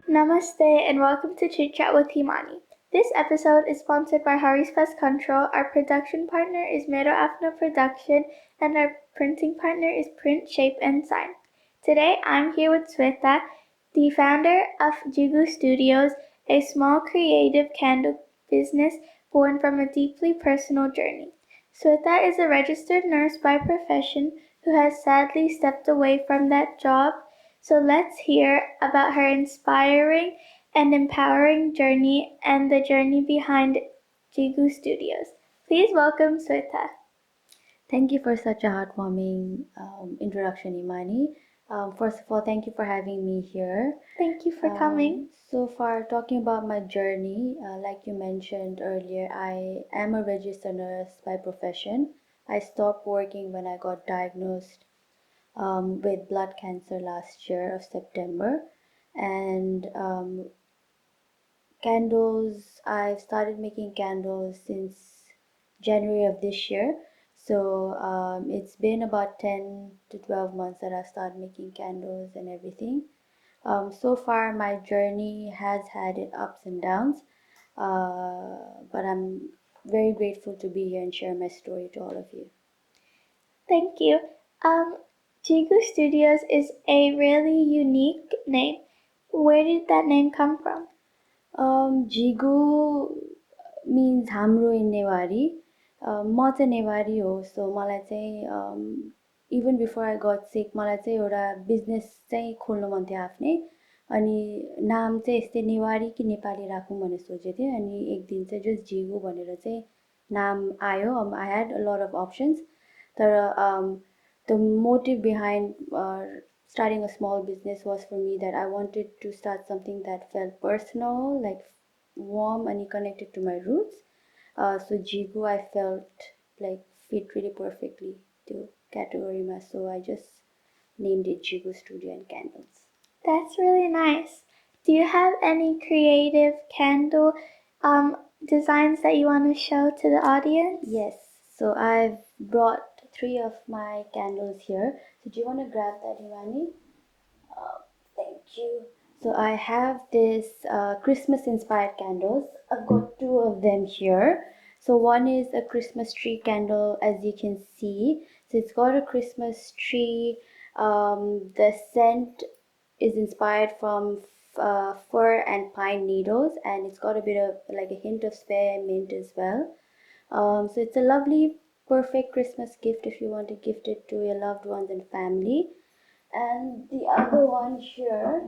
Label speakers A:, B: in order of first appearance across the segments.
A: Namaste and welcome to Chit Chat with Himani. This episode is sponsored by Hari's Pest Control. Our production partner is Mero Afna Production and our printing partner is Print, Shape and Sign. Today I'm here with Sweta, the founder of Jigu Studios, a small creative candle business born from a deeply personal journey. Sweta is a registered nurse by profession who has sadly stepped away from that job, so let's hear about her inspiring and empowering journey and the journey behind Jigu Studios. Please welcome Sweta.
B: Thank you for such a heartwarming introduction, Imani. First of all, thank you for having me here.
A: Thank you for coming.
B: So far, talking about my journey, like you mentioned earlier, I am a registered nurse by profession. I stopped working when I got diagnosed with blood cancer last year of September. And candles, I've started making candles since January of this year. So it's been about 10 to 12 months that I've started making candles and everything. So far, my journey has had its ups and downs, but I'm very grateful to be here and share my story to all of you.
A: Thank you. Jigu Studios is a really unique name. Where did that name come from?
B: Jigu means हाम्रो in Newari. म चाहिँ नेवारी हो, सो मलाई चाहिँ even before I गट सिक मलाई चाहिँ एउटा business चाहिँ खोल्नु मन थियो आफ्नै. अनि नाम चाहिँ यस्तै नेवारी कि नेपाली राखौँ भनेर सोचेको थिएँ. अनि एक दिन चाहिँ जस्ट जिगु भनेर चाहिँ नाम आयो. आई had a lot of options, तर the motive behind starting a small business was for me that I wanted to start something that felt personal, like warm and connected to my roots. So Jigu I felt like fit really perfectly to category my, so I just named it Jigu Studio and Candles.
A: That's really nice. Do you have any creative candle designs that you want to show to the audience?
B: Yes. So I've brought 3 of my candles here. So do you want to grab that, Imani? Thank you. So I have this Christmas inspired candles. I've got 2 of them here. So one is a Christmas tree candle, as you can see. So it's got a Christmas tree. The scent is inspired from fir and pine needles, and it's got a bit of like a hint of spearmint as well. So it's a lovely, perfect Christmas gift if you want to gift it to your loved ones and family. And the other one here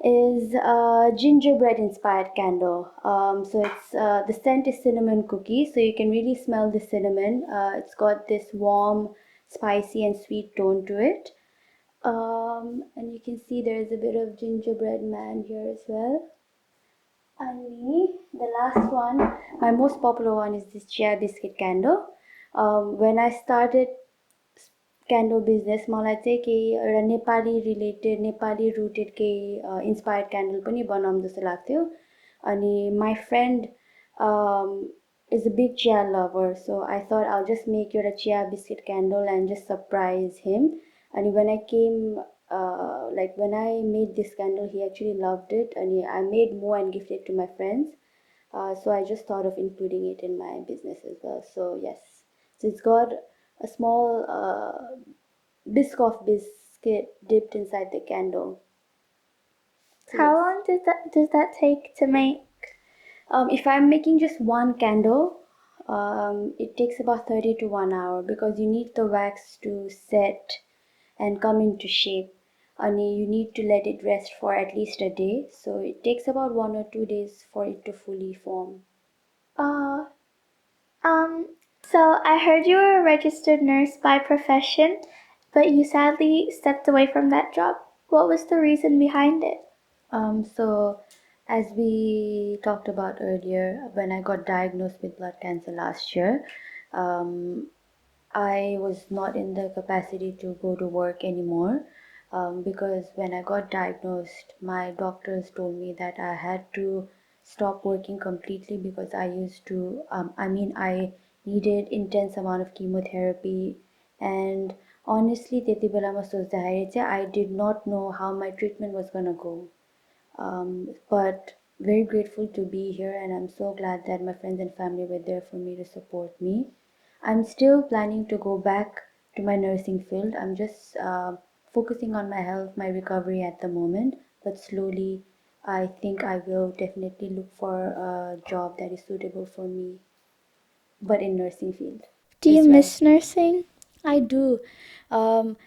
B: is a gingerbread inspired candle. So it's the scent is cinnamon cookie, so you can really smell the cinnamon. It's got this warm, spicy and sweet tone to it. And you can see there's a bit of gingerbread man here as well. And the last one, my most popular one, is this chia biscuit candle. When I started candle business मलाई चाहिँ केही एउटा Nepali related Nepali rooted केही inspired candle पनि बनाऊँ जस्तो लाग्थ्यो. अनि my friend is a big chia lover, so I thought I'll just make your chia biscuit candle and just surprise him. And when I came, like when I made this candle, he actually loved it, and I made more and gifted it to my friends. So I just thought of including it in my business as well. So yes, so it's got a small Biscoff biscuit dipped inside the candle. So
A: How
B: yes.
A: long does that take to make?
B: If I'm making just one candle, it takes about 30 to 1 hour because you need the wax to set and come into shape. And you need to let it rest for at least a day. So it takes about 1 or 2 days for it to fully form.
A: Uh, so I heard you were a registered nurse by profession, but you sadly stepped away from that job. What was the reason behind it?
B: So as we talked about earlier, when I got diagnosed with blood cancer last year, I was not in the capacity to go to work anymore, because when I got diagnosed, my doctors told me that I had to stop working completely because I used to, I needed intense amount of chemotherapy, and honestly त्यति बेलामा सोच्दाखेरि चाहिँ I did not know how my treatment was gonna go. But very grateful to be here, and I'm so glad that my friends and family were there for me to support me. I'm still planning to go back to my nursing field. I'm just focusing on my health, my recovery at the moment, but slowly I think I will definitely look for a job that is suitable for me, but in nursing field
A: Do you
B: as well.
A: miss nursing?
B: I do. Um,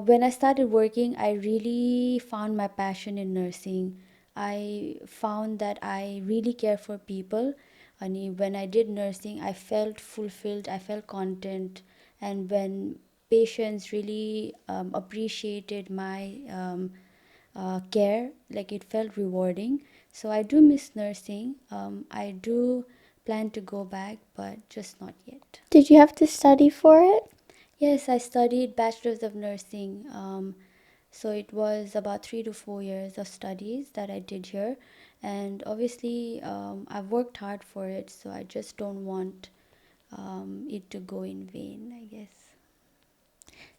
B: when I started working, I really found my passion in nursing. I found that I really care for people. And when I did nursing, I felt fulfilled, I felt content. And when patients really appreciated my care, like it felt rewarding. So I do miss nursing. I do plan to go back, but just not yet.
A: Did you have to study for it?
B: Yes, I studied Bachelor's of Nursing. So it was about 3 to 4 years of studies that I did here. And obviously, I've worked hard for it, so I just don't want it to go in vain, I guess.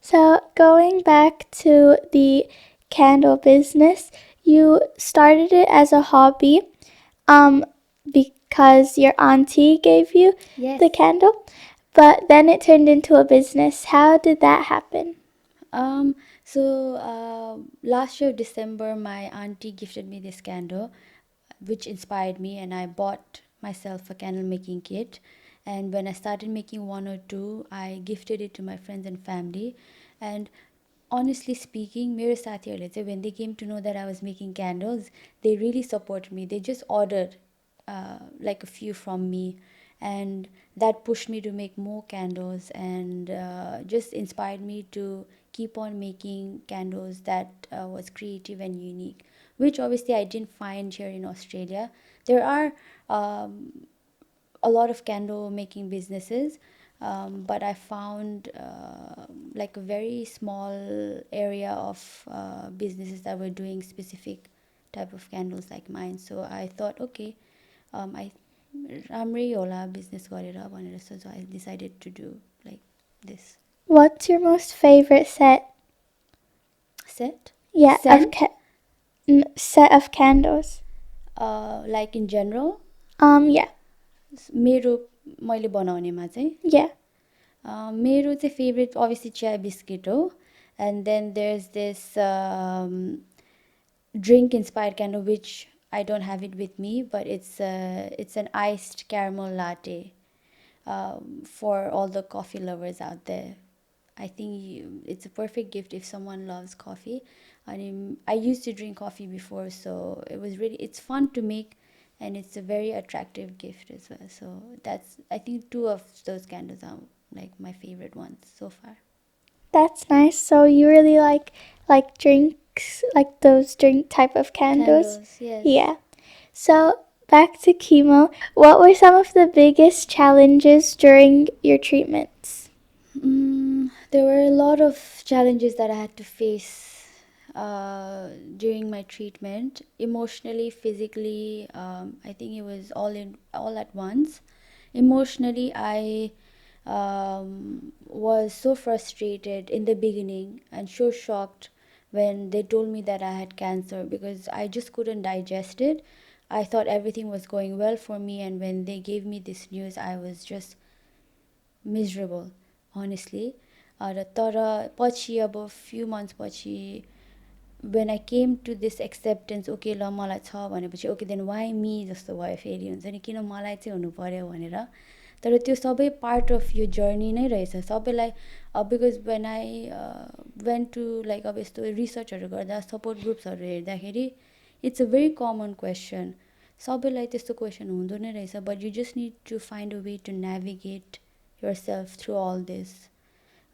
A: So, going back to the candle business, you started it as a hobby um, because your auntie gave you
B: Yes.
A: the candle, but then it turned into a business. How did that happen?
B: Um, Last year, December, my auntie gifted me this candle, which inspired me, and I bought myself a candle making kit. And when I started making one or two, I gifted it to my friends and family. And honestly speaking, मेरो साथीहरूले चाहिँ when they came to know that I was making candles, they really supported me. They just ordered like a few from me, and that pushed me to make more candles, and just inspired me to keep on making candles that was creative and unique, which obviously I didn't find here in Australia. There are a lot of candle making businesses, but I found like a very small area of businesses that were doing specific type of candles like mine. So I thought, okay, I राम्रै होला business गरेर भनेर, so I decided to do like this.
A: What's your most favorite
B: Set?
A: Yeah,
B: Scent?
A: set of candles?
B: Like in general,
A: Yeah,
B: मेरो मैले बनाउनेमा चाहिँ
A: yeah.
B: मेरो चाहिँ favourite obviously chia biscuit हो. And then there's this drink inspired candle, which I don't have it with me, but it's an iced caramel latte, for all the coffee lovers out there. I think it's a perfect gift if someone loves coffee. And I used to drink coffee before, so it's fun to make, and it's a very attractive gift as well. So that's, I think, two of those candles are like my favorite ones so far.
A: That's nice. So you really like drinks, like those drink type of candles?
B: Candles, yes.
A: Yeah. So back to chemo. What were some of the biggest challenges during your treatments?
B: There were a lot of challenges that I had to face during my treatment, emotionally, physically. I think it was all at once. Emotionally, I was so frustrated in the beginning and so shocked when they told me that I had cancer, because I just couldn't digest it. I thought everything was going well for me, and when they gave me this news, I was just miserable, honestly. र तर पछि अब few months पछि, when I came to this acceptance, okay ल मलाई छ भनेपछि, okay then why me जस्तो भयो, फेरि हुन्छ नि किन मलाई चाहिँ हुनु पर्यो भनेर. तर त्यो सबै पार्ट अफ यो जर्नी नै रहेछ सबैलाई. Because when I went to like अब यस्तो रिसर्चहरू गर्दा, सपोर्ट ग्रुप्सहरू हेर्दाखेरि, it's a very common question. सबैलाई त्यस्तो क्वेसन हुँदो नै रहेछ, but you just need to find a way to navigate yourself through all this.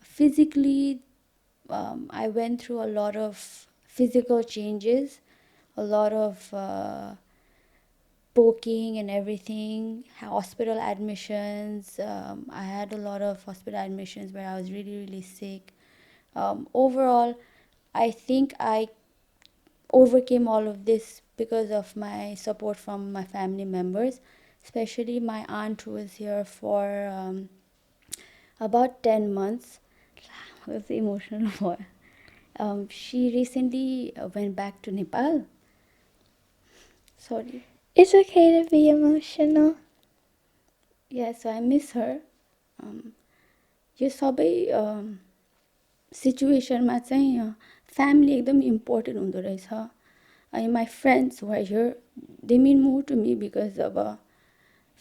B: Physically, I went through a lot of physical changes, a lot of poking and everything, hospital admissions. I had a lot of hospital admissions where I was really, really sick. Overall, I think I overcame all of this because of my support from my family members, especially my aunt, who was here for about 10 months. was emotional for. She recently went back to Nepal. Sorry.
A: It's okay to be emotional.
B: Yeah, so I miss her. यो सबै सिचुएसनमा चाहिँ family एकदम important हुँदो रहेछ अनि my friends were here they मिन मोर to me because अब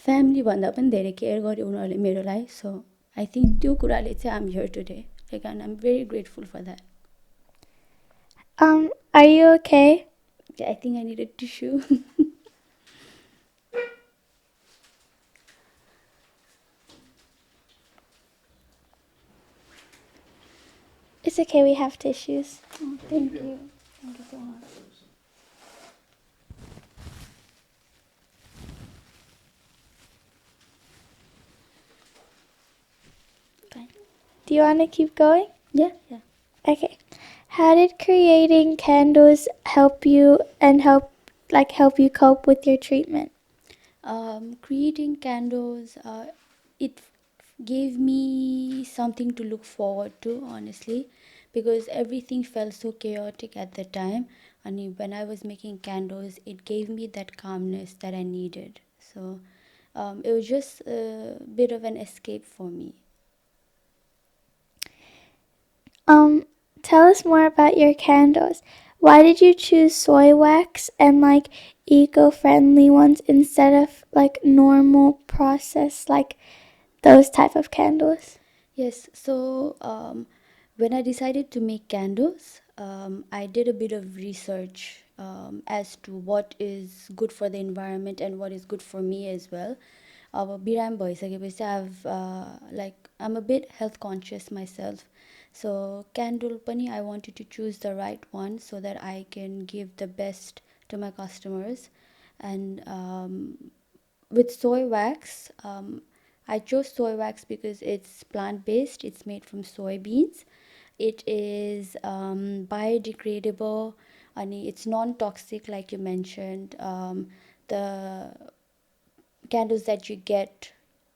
B: family भन्दा पनि धेरै केयर गर्यो उनीहरूले मेरो लागि सो आई थिङ्क त्यो कुराले चाहिँ आम here today like and I am very grateful for that
A: Are you okay?
B: I think I need a tissue
A: It's okay, we have tissues.
B: Thank you so much
A: Do you want to keep going?
B: या
A: Okay. How did creating candles help you and help you cope with your treatment?
B: Creating candles, it gave me something to look forward to, honestly, because everything felt so chaotic at the time. And when I was making candles, it gave me that calmness that I needed. So it was just a bit of an escape for me.
A: Tell us more about your candles. Why did you choose soy wax and eco-friendly ones instead of normal process those type of candles?
B: Yes, so when I decided to make candles, I did a bit of research as to what is good for the environment and what is good for me as well. अब बिराम भइसकेपछि I'm a bit health conscious myself. So candle pani I wanted to choose the right one so that I can give the best to my customers. And with soy wax, I chose soy wax because it's plant-based. It's made from soybeans. It is biodegradable and it's non-toxic like you mentioned. The candles that you get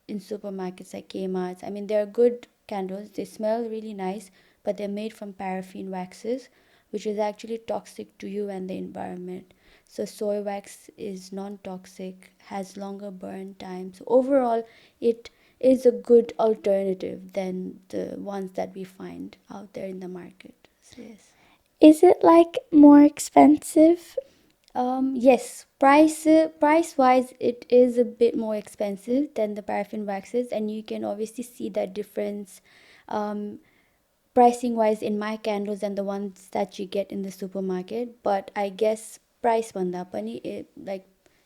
B: in supermarkets like Kmart's, I mean, they're good candles. They smell really nice, but they're made from paraffin waxes, which is actually toxic to you and the environment. So soy wax is non-toxic, has longer burn time. So overall, it is a good alternative than the ones that we find out there in the market. So yes.
A: Is it more expensive?
B: Yes, price wise, it is a bit more expensive than the paraffin waxes, and you can obviously see that difference pricing wise in my candles and the ones that you get in the supermarket. But I guess price bhanda pani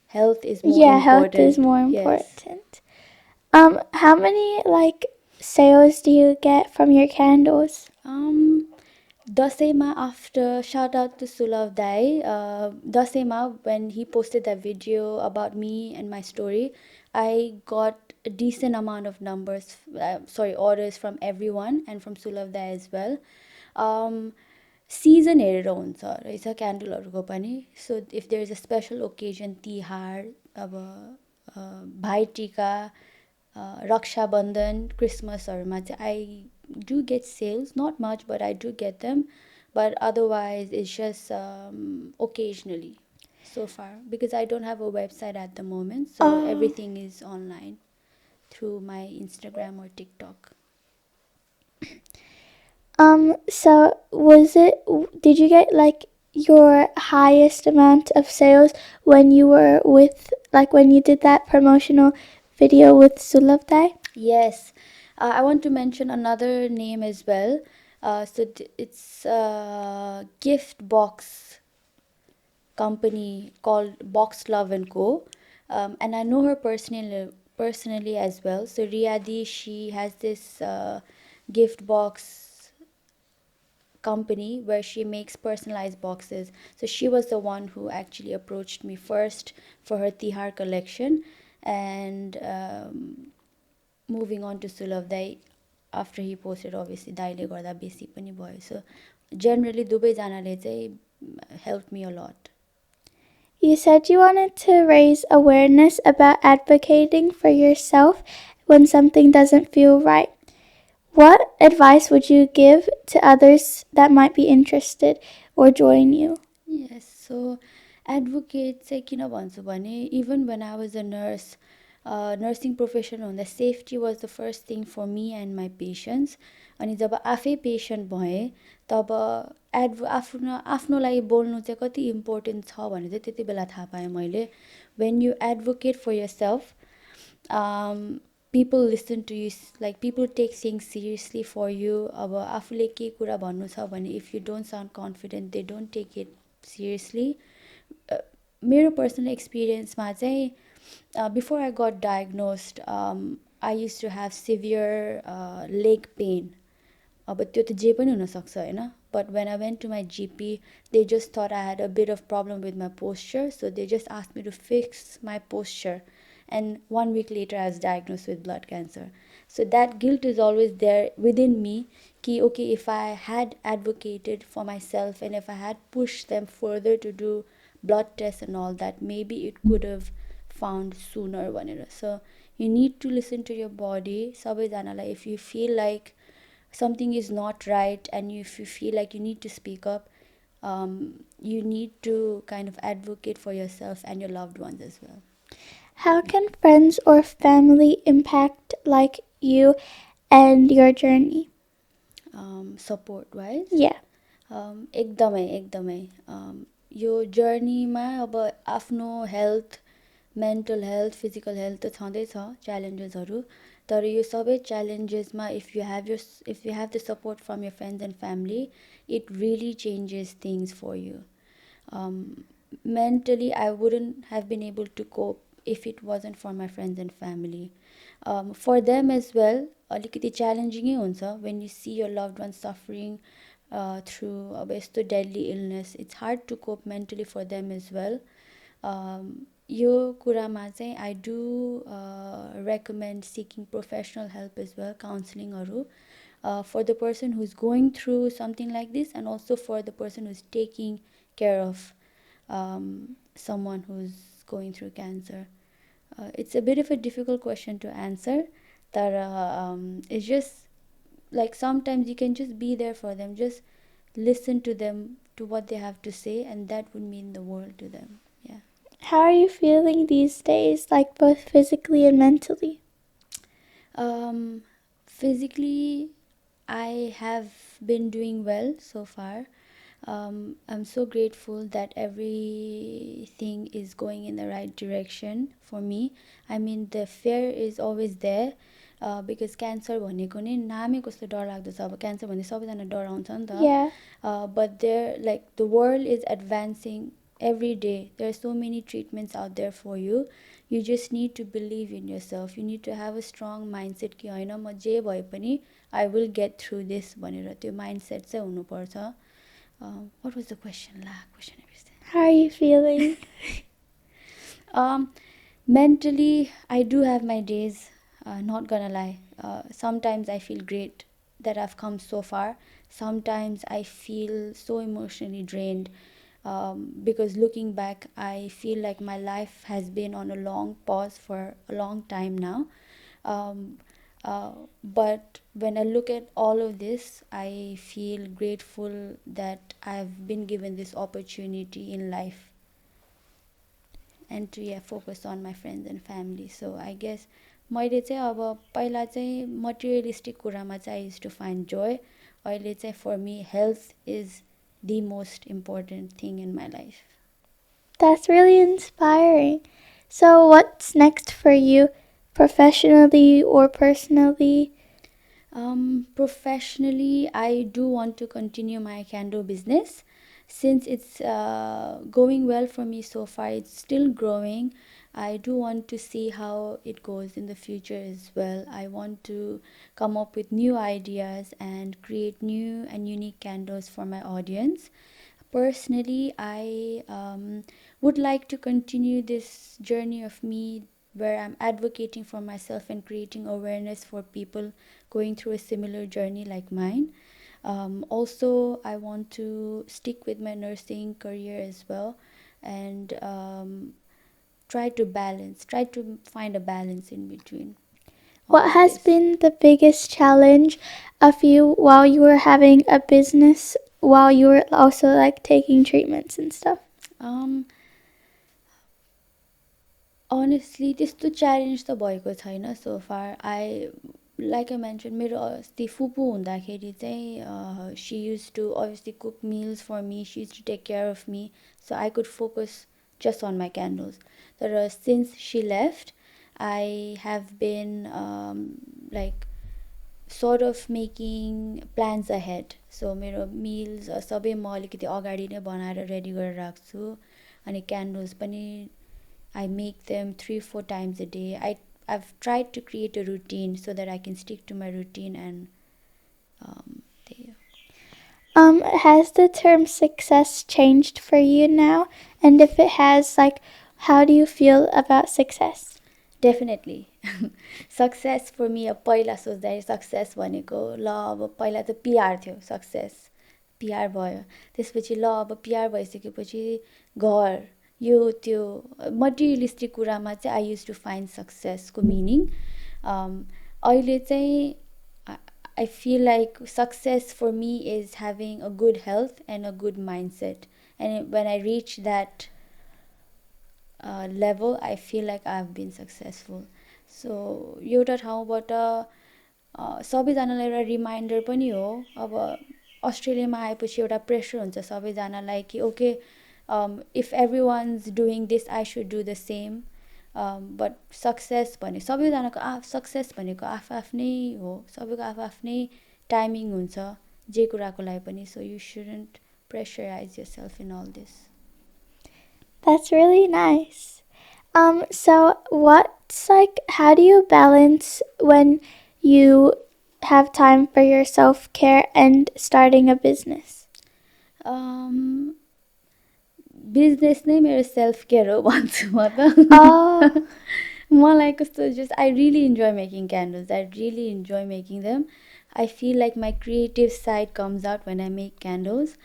B: health is more
A: Yeah, health is
B: important.
A: more
B: Yes.
A: important. How many sales do you get from your candles?
B: Dasaima, after shout out to Sulav Dai, Dasaima, when he posted that video about me and my story, I got a decent amount of orders from everyone and from Sulav Dai as well. Season हेरेर हुन्छ रहेछ क्यान्डलहरूको पनि so if there is a special occasion Tihar अब भाइटिका रक्षाबन्धन क्रिसमसहरूमा चाहिँ I do get sales, not much, but I do get them. But otherwise, it's just occasionally so far because I don't have a website at the moment. So everything is online through my Instagram or TikTok.
A: So did you get your highest amount of sales when you were when you did that promotional video with Sulavdai?
B: Yes. I want to mention another name as well. It's a gift box company called Box Love and Co. And I know her personally as well. So Riyadi, she has this gift box company where she makes personalized boxes. So she was the one who actually approached me first for her Tihar collection. And moving on to Sulav Dai, after he posted, obviously दाइले गर्दा बेसी पनि भयो. So generally दुवैजनाले चाहिँ helped me a lot.
A: You said you wanted to raise awareness about advocating for yourself when something doesn't feel right. What advice would you give to others that might be interested or join you?
B: Yes, so advocate चाहिँ किन भन्छु भने even when I was a nurse, nursing profession हुँदा safety was the first thing for me and my patients. अनि जब आफै patient भएँ तब आफ्नो आफ्नो लागि बोल्नु चाहिँ कति इम्पोर्टेन्ट छ भने चाहिँ त्यति बेला थाहा पाएँ मैले. When you advocate for yourself, people listen to you, like people take things seriously for you. अब आफूले के कुरा भन्नु छ भने if you don't sound confident, they don't take it seriously. मेरो पर्सनल एक्सपिरियन्समा चाहिँ before I got diagnosed, I used to have severe leg pain. अब त्यो त जे पनि हुनसक्छ होइन. But when I went to my GP, they just thought I had a bit of problem with my posture, so they just asked me to fix my posture. And 1 week later, I was diagnosed with blood cancer. So that guilt is always there within me. Ki, okay, if I had advocated for myself and if I had pushed them further to do blood tests and all that, maybe it could have found sooner. So you need to listen to your body. सबैजनालाई, if you feel like something is not right and if you feel like you need to speak up, you need to kind of advocate for yourself and your loved ones as well.
A: How can friends or family impact like you and your journey?
B: Support wise,
A: Yeah.
B: एकदमै एकदमै यो जर्नीमा अब आफ्नो health, mental health, physical health त छँदैछ च्यालेन्जेसहरू. तर यो सबै च्यालेन्जेसमा if you have the support from your friends and family, it really changes things for you. Mentally, I wouldn't have been able to cope if it wasn't for my friends and family. For them as well, अलिकति च्यालेन्जिङै हुन्छ when you see your loved ones suffering through अब यस्तो deadly illness. It's hard to cope mentally for them as well. यो कुरामा चाहिँ I do recommend seeking professional help as well, counselingहरू, for the person who's going through something like this and also for the person who's taking care of someone who's going through cancer. It's a bit of a difficult question to answer, but it's just like sometimes you can just be there for them, just listen to them, to what they have to say, and that would mean the world to them. Yeah.
A: How are you feeling these days, like both physically and mentally?
B: Physically, I have been doing well so far. I'm so grateful that everything is going in the right direction for me. I mean, the fear is always there, because cancer भनेको नै नामै कस्तो डरलाग्दो छ. अब cancer भने सबैजना डराउँछ नि त.
A: Yeah.
B: But there, like, the world is advancing every day. There are so many treatments out there for you. You just need to believe in yourself. You need to have a strong mindset कि होइन म जे भए पनि I will get through this भनेर त्यो mindset चाहिँ हुनुपर्छ. What was the question? Question everything.
A: How are you feeling?
B: Mentally, I do have my days, not gonna lie. Sometimes I feel great that I've come so far. Sometimes I feel so emotionally drained, because looking back, I feel like my life has been on a long pause for a long time now. But when I look at all of this, I feel grateful that I've been given this opportunity in life and to focus on my friends and family. So I guess मैले चाहिँ अब पहिला चाहिँ materialistic कुरामा चाहिँ I used to find joy. अहिले चाहिँ for me health is the most important thing in my life.
A: That's really inspiring. So, what's next for you, professionally or personally?
B: Professionally, I do want to continue my candle business. Since it's going well for me so far, it's still growing. I do want to see how it goes in the future as well. I want to come up with new ideas and create new and unique candles for my audience. Personally, I would like to continue this journey of me where I'm advocating for myself and creating awareness for people going through a similar journey like mine. Also, I want to stick with my nursing career as well and try to find a balance in between. all
A: What
B: of
A: has
B: this.
A: been the biggest challenge of you while you were having a business, while you were also like taking treatments and stuff?
B: um Honestly, त्यस्तो challenge त भएको छैन सो फार. Like I mention मेरो अस्ति फुपू हुँदाखेरि चाहिँ she used to obviously cook meals for me, she used to take care of me, so I could focus just on my candles. तर since she left I have been like sort of making plans ahead. So मेरो meals सबै म अलिकति अगाडि नै बनाएर ready गरेर राख्छु. अनि क्यान्डल्स पनि I make them 3-4 times a day. I've tried to create a routine so that I can stick to my routine and there.
A: Has the term success changed for you now? And if it has, like, how do you feel about success?
B: Definitely. Success for me पहिला सोच्दाखेरि success भनेको ल अब पहिला त PR थियो. Success PR भयो, त्यसपछि ल अब पिआर भइसकेपछि घर यो त्यो मटेरियलिस्टिक कुरामा चाहिँ आई युज टु फाइन्ड सक्सेसको मिनिङ. अहिले चाहिँ I feel like success for me is having a good health and a good mindset. And when I reach that level, I feel like I've been successful. So एउटा ठाउँबाट सबैजनालाई एउटा reminder पनि हो. अब अस्ट्रेलियामा आएपछि एउटा प्रेसर हुन्छ सबैजनालाई कि okay if everyone's doing this I should do the same. But success भने सबैजनाको सक्सेस भनेको आफ्नै हो. सबैको आफ्नै टाइमिङ हुन्छ जे कुराको लागि पनि. So you shouldn't pressurise yourself in all this.
A: That's really nice. So what's like, how do you balance when you have time for your self-care and starting a business?
B: Business नै मेरो self care हो भन्छु म त. मलाई कस्तो just I really enjoy making candles. I really enjoy making them. I feel like my creative side comes out when I make candles.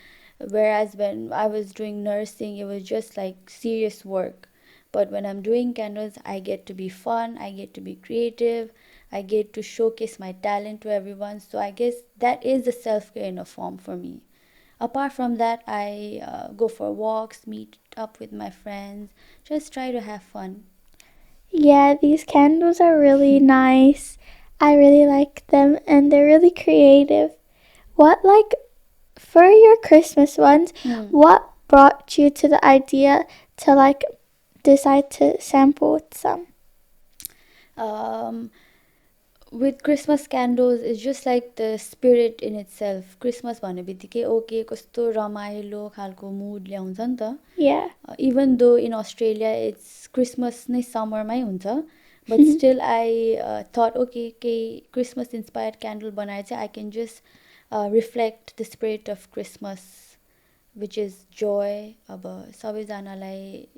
B: Whereas when I was doing nursing, it was just like serious work. But when I'm doing candles, I get to be fun, I get to be creative, I get to showcase my talent to everyone. So I guess that is the self-care in a form for me. Apart from that, I go for walks, meet up with my friends, just try to have fun.
A: Yeah, these candles are really nice. I really like them and they're really creative. What, like, for your Christmas ones, what brought you to the idea to like decide to sample with some?
B: With Christmas candles, it's just like the spirit in itself. Christmas भन्ने बित्तिकै okay कस्तो रमाइलो खालको मुड ल्याउँछ नि त.
A: Yeah.
B: Even though in Australia it's Christmas नै समरमै हुन्छ, but still I thought okay Christmas inspired candle बनाएर चाहिँ I can just reflect the spirit of Christmas, which is joy. अब सबैजनालाई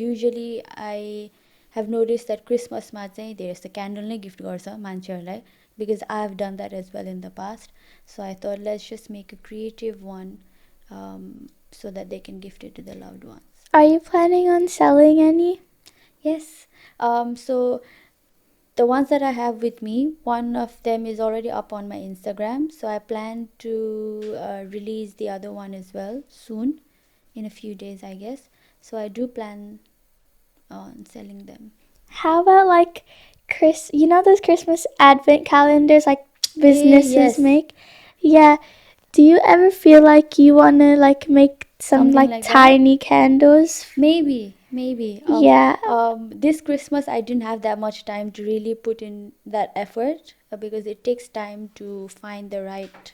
B: usually I have noticed that क्रिसमसमा चाहिँ धेरै जस्तो candle नै गिफ्ट गर्छ मान्छेहरूलाई, because I have done that as well in the past. So I thought let's just make a creative one so that they can gift it to their loved ones.
A: Are you planning on selling any?
B: Yes. So the ones that I have with me, one of them is already up on my Instagram. So I plan to release the other one as well soon, in a few days, I guess. So I do plan on selling them.
A: How about like you know those Christmas advent calendars like businesses
B: yes.
A: make? Yeah. Do you ever feel like you want to like make some
B: Something
A: like
B: like that?
A: tiny candles?
B: Maybe.
A: Yeah.
B: This Christmas I didn't have that much time to really put in that effort because it takes time to find the right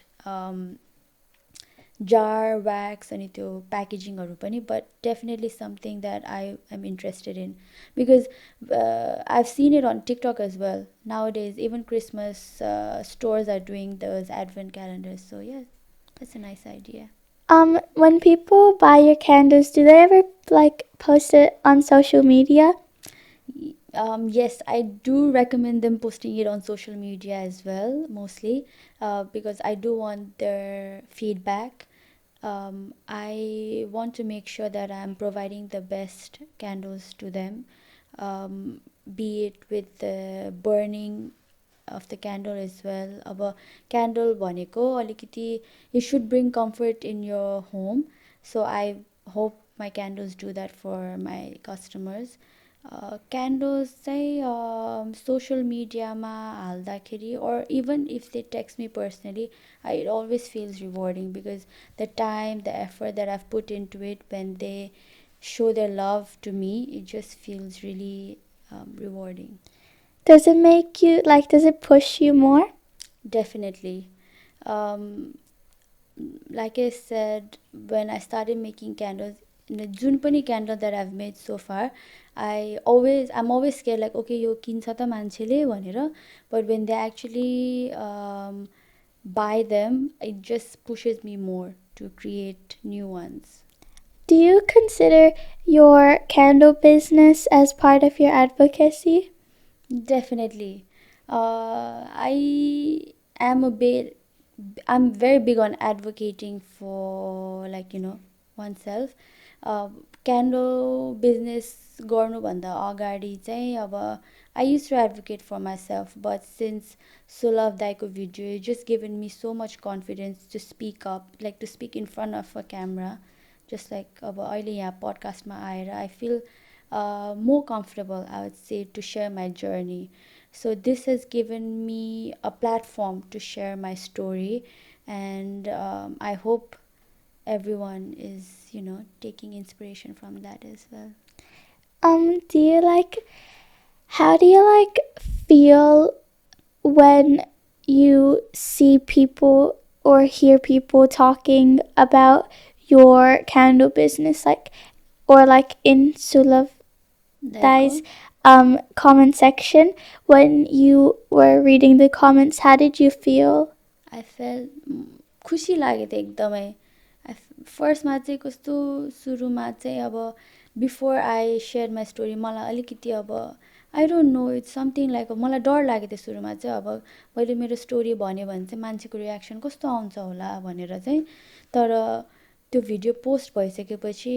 B: jar, wax अनि त्यो प्याकेजिङहरू पनि. But definitely something that I am interested in because I've seen it on TikTok as well. Nowadays even Christmas stores are doing those advent calendars. So yeah, that's a nice idea.
A: When people buy your candles, do they ever like post it on social media?
B: Yes, I do recommend them posting it on social media as well, mostly because I do want their feedback. I want to make sure that I'm providing the best candles to them, be it with the burning of the candle as well. अब candle भनेको अलिकति it should bring comfort in your home. So I hope my candles do that for my customers. Candles चाहिँ social mediaमा हाल्दाखेरि or even if they text me personally, it always feels rewarding because the time, the effort that I've put into it, when they show their love to me, it just feels really rewarding.
A: Does it make you, like, does it push you more?
B: Definitely. Um, like I said, when I started making candles, the जुन पनि candle that I've made so far, I'm always scared like okay यो किन्छ त मान्छेले भनेर, but when they actually buy them, it just pushes me more to create new ones.
A: Do you consider your candle business as part of your advocacy?
B: Definitely. I am I'm very big on advocating for like oneself. Candle business गर्नुभन्दा अगाडि चाहिँ अब I used to advocate for myself, but since Sulav Daiko video, it just given me so much confidence to speak up, like to speak in front of a camera, just like अब अहिले यहाँ podcastमा आएर I feel more comfortable, I would say, to share my journey. So this has given me a platform to share my story, and I hope everyone is, taking inspiration from that as well.
A: Do you how do you feel when you see people or hear people talking about your candle business, or in Sulav Dai's comment section? When you were reading the comments, how did you feel?
B: I felt खुसी लाग्यो थियो एकदमै. फर्स्टमा चाहिँ कस्तो सुरुमा चाहिँ अब before I share my story मलाई अलिकति अब I don't know it's something like मलाई डर लाग्यो थियो सुरुमा चाहिँ अब मैले मेरो स्टोरी भन्यो भने चाहिँ मान्छेको रियाक्सन कस्तो आउँछ होला भनेर चाहिँ. तर त्यो भिडियो पोस्ट भइसकेपछि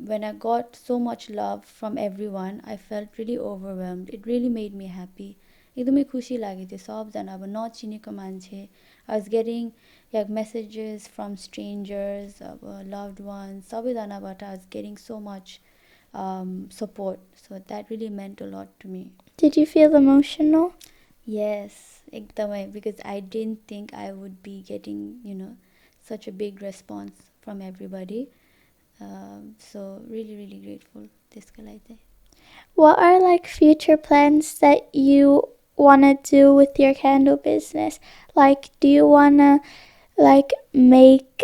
B: when I got so much love from everyone, I felt really overwhelmed. It really made me happy. एकदमै खुसी लाग्यो थियो. सबजना अब नचिनेको मान्छे, I was getting like messages from strangers, loved ones, सबैजनाबाट I was getting so much support. So that really meant a lot to me.
A: Did you feel emotional?
B: Yes, एकदमै, because I didn't think I would be getting, such a big response from everybody. So really, really grateful त्यसको लागि चाहिँ.
A: What are future plans that you want to do with your candle business? Do you want to make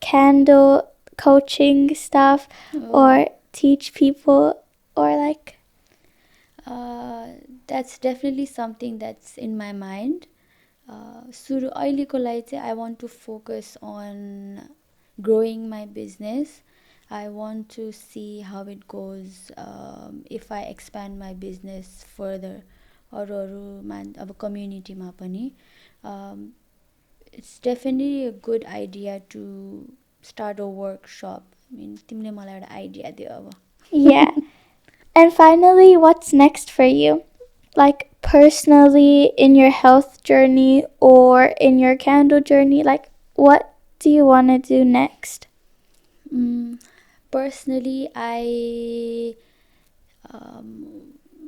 A: candle coaching stuff or teach people, or
B: that's definitely something that's in my mind. सुरु अहिलेको लागि चाहिँ I want to focus on growing my business. I want to see how it goes if I expand my business further अरू अब कम्युनिटीमा पनि. It's definitely a good idea to start a workshop. I mean, तिमीले मलाई एउटा idea दियो अब.
A: Yeah. And finally, what's next for you? Personally, in your health journey or in your candle journey, what do you want to do next?
B: Personally,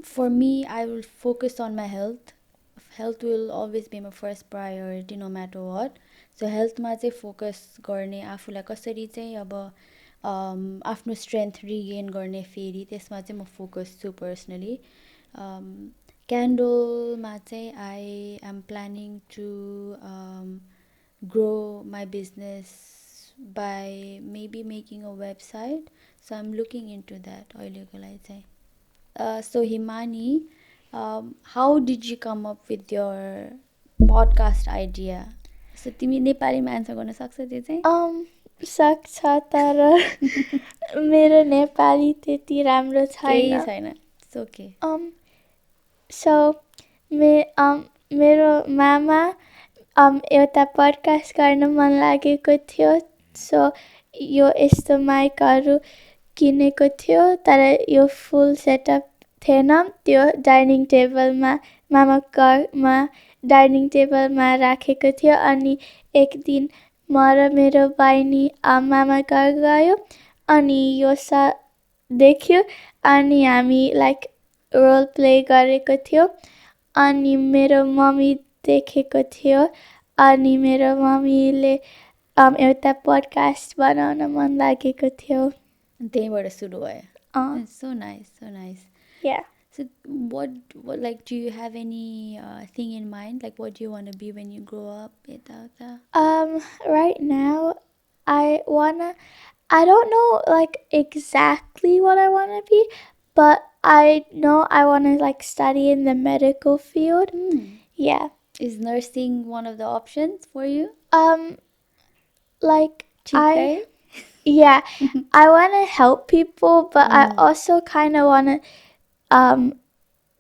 B: for me, I will focus on my health. Health will always be my first priority no matter what. So हेल्थमा चाहिँ focus गर्ने, आफूलाई कसरी चाहिँ अब आफ्नो strength regain गर्ने फेरि त्यसमा चाहिँ म फोकस छु पर्सनली. क्यान्डलमा चाहिँ I am planning to grow my business by maybe making a website. So I'm looking into that. So Himani, how did you come up with your podcast idea? So तिमी नेपालीमा answer गर्न सक्छौ त्यो चाहिँ?
A: सक्छ तर मेरो नेपाली त्यति राम्रो छैन.
B: केही छैन. It's okay.
A: So मेरो मामा एउटा पडकास्ट गर्न मन लागेको थियो. सो यो यस्तो माइकहरू किनेको थियो, तर यो फुल सेटअप थिएन. त्यो डाइनिङ टेबलमा घरमा डाइनिङ टेबलमा राखेको थियो अनि एक दिन म र मेरो बहिनी मामा घर गयो अनि यो देख्यो अनि हामी लाइक रोल प्ले गरेको थियो अनि मेरो मम्मी देखेको थियो अनि मेरो मम्मीले एउटा पोडकास्ट बनाउन मन लागेको थियो.
B: त्यहीँबाट सुरु भयो.
A: अँ,
B: So nice, so nice.
A: yeah.
B: So what like do you have any thing in mind? Like what do you want to be when you grow up?
A: Right now, I don't know like exactly what I wanna be, but I know I wanna like study in the medical field. Yeah.
B: Is nursing one of the options for you?
A: Like
B: Okay.
A: yeah, I wanna help people, but I also kind of wanna